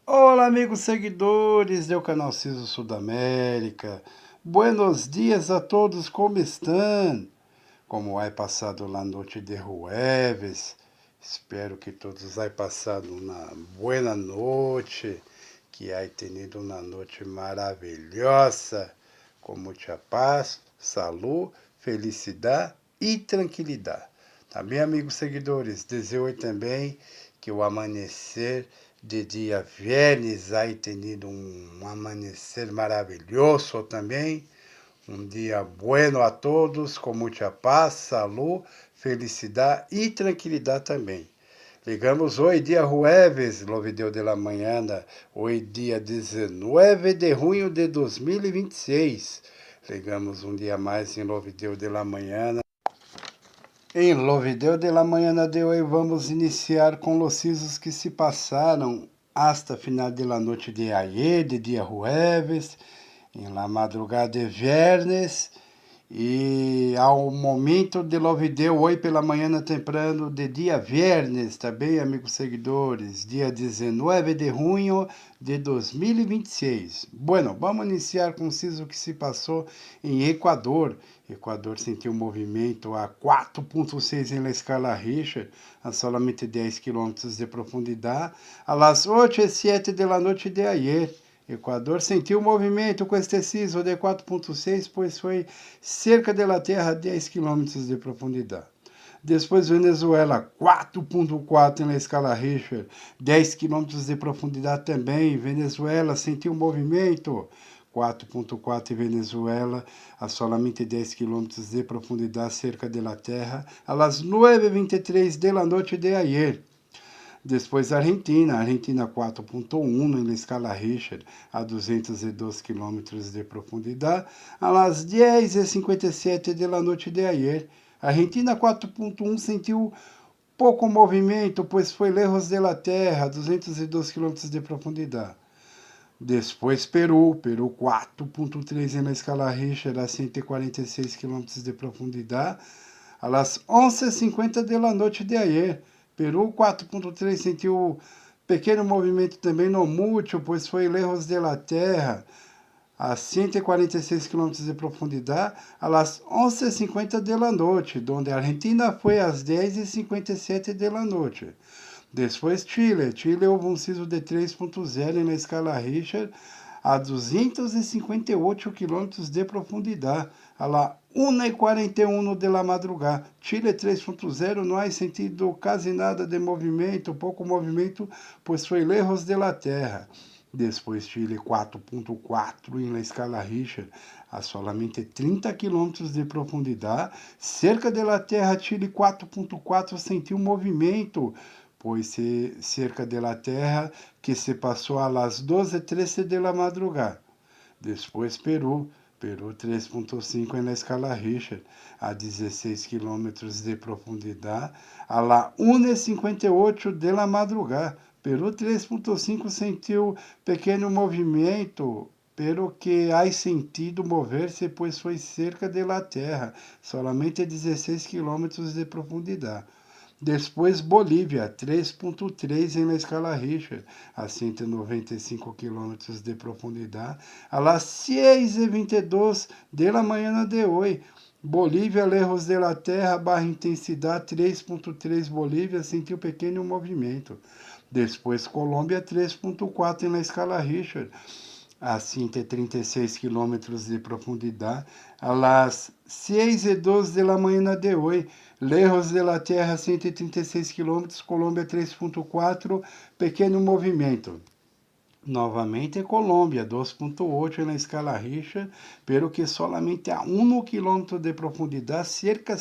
Olá, amigos seguidores do canal CISO Sudamérica. Buenos dias a todos, como estão? Como vai passado a noite de jueves? Espero que todos hayan passado uma boa noite, que hayan tenido uma noite maravilhosa, com muita paz, saúde, felicidade e tranquilidade. Também, amigos seguidores, desejo também que o amanhecer de dia viernes aí tenido um amanhecer maravilhoso também. Um dia bueno a todos, com muita paz, saúde, felicidade e tranquilidade também. Ligamos hoje, dia jueves, no vídeo de la manhã, hoje dia 19 de junho de 2026. Ligamos um dia mais em no vídeo de la manhã. Em lo vídeo de la manhã de hoje vamos iniciar com os incisos que se passaram hasta final de la noite de ayer, de dia jueves, em la madrugada de viernes, e ao momento de lo vídeo hoje pela manhã temprano de dia viernes, também, amigos seguidores, dia 19 de junho de 2026. Bueno, vamos iniciar com o inciso que se passou em Equador. Equador sentiu um movimento a 4.6 em la escala Richter, a solamente 10 km de profundidade, a las 8:07 de la noite de ayer. Equador sentiu movimento com este sismo de 4.6, pois foi cerca da terra a 10 km de profundidade. Depois Venezuela, 4.4 na escala Richter, 10 km de profundidade também. Venezuela sentiu movimento, 4.4 em Venezuela, a solamente 10 km de profundidade cerca da terra, a las 9:23 da noite de ayer. Depois Argentina 4.1 na escala Richter, a 212 km de profundidade, a las 10:57 da noite de ayer. Argentina 4.1 sentiu pouco movimento, pois foi lejos da terra, 212 km de profundidade. Depois Peru 4.3 na escala Richter, a 146 km de profundidade, a las 11:50 da noite de ayer. Peru 4.3 sentiu pequeno movimento também no múltiplo, pois foi lejos da terra, a 146 km de profundidade, a las 11:50 da noite, onde a Argentina foi às 10:57 da noite. Depois Chile houve um sismo de 3.0 na escala Richter, a 258 km de profundidade, a la 1:41 da madrugada. Chile 3.0 não há sentido quase nada de movimento, pouco movimento, pois foi lejos da terra. Depois Chile 4.4 em la escala Richter, a solamente 30 km de profundidade, cerca da terra. Chile 4.4 sentiu movimento, pois cerca da terra, que se passou a las 12:13 da madrugada. Depois Peru 3.5 na escala Richter, a 16 km de profundidade, a la 1:58 da madrugada. Peru 3.5 sentiu pequeno movimento, pero que há sentido mover-se, pois foi cerca da terra, solamente 16 km de profundidade. Depois Bolívia, 3.3 em la escala Richter, a 195 km de profundidade, a las 6:22 da manhã de hoje. Bolívia, lejos da terra, barra intensidade 3.3. Bolívia sentiu pequeno movimento. Depois Colômbia, 3.4 na escala Richter, a 136 km de profundidade, a las 6:12 da manhã de hoje. Lejos da terra, 136 km, Colômbia 3.4, pequeno movimento. Novamente Colômbia, 2.8 na escala Richter, pero que solamente a 1 km de profundidade, cerca,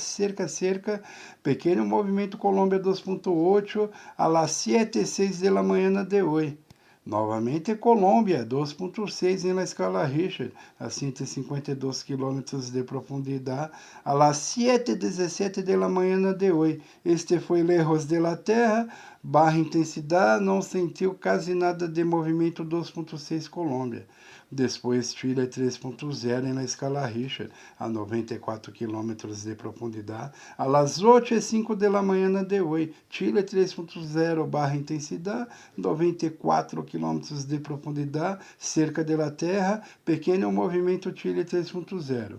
pequeno movimento. Colômbia 2.8, a las 7:06 da manhã de hoje. Novamente Colômbia, 2.6 na escala Richter, a 152 km de profundidade, a las 7:17 da manhã de hoje. Este foi lejos da terra, barra intensidade, não sentiu quase nada de movimento. 2.6 Colômbia. Depois Chile 3.0 na escala Richter, a 94 km de profundidade. A las 8:05 da manhã de hoje, Chile 3.0 barra intensidade, 94 km de profundidade, cerca da Terra, pequeno movimento Chile 3.0.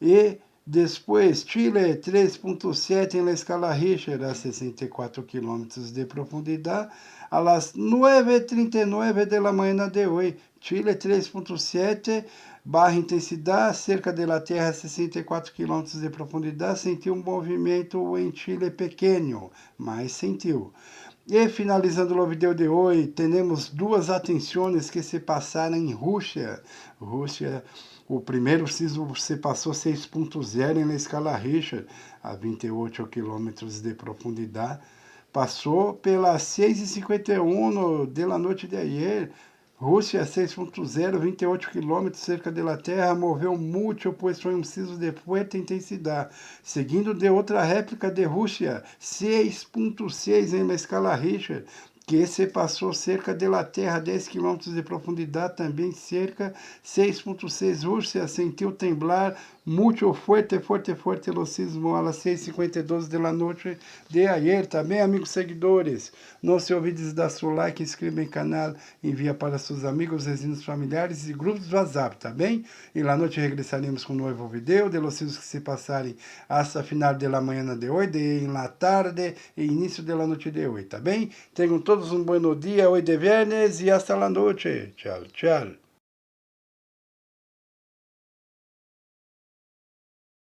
E depois, Chile 3.7 na escala Richter, a 64 km de profundidade, a las 9:39 da manhã de hoje, Chile 3.7 barra intensidade, cerca da Terra, 64 km de profundidade, sentiu um movimento em Chile pequeno, mas sentiu. E finalizando o vídeo de hoje, temos duas atenções que se passaram em Rússia. Rússia, o primeiro sismo se passou 6.0 na escala Richter, a 28 km de profundidade. Passou pelas 6:51 da noite de ayer. Rússia 6.0, 28 km cerca da Terra, moveu muito, pois foi um sismo de forte intensidade. Seguindo de outra réplica de Rússia 6.6 em uma escala Richter, que se passou cerca da Terra, 10 km de profundidade, também cerca 6.6. Rússia sentiu temblar muito forte o sismo a las 6:52 da noite de ayer. Também, amigos seguidores, não se olvide de dar seu like, inscreva no canal, envia para seus amigos, vizinhos, familiares e grupos do WhatsApp, tá bem? E lá noite regressaremos com um novo vídeo de los sismos que se passarem hasta final da manhã de hoje, em la tarde e início da noite de hoje, tá bem? Tenham todos um bom dia, hoje de viernes e hasta la noite. Tchau, tchau.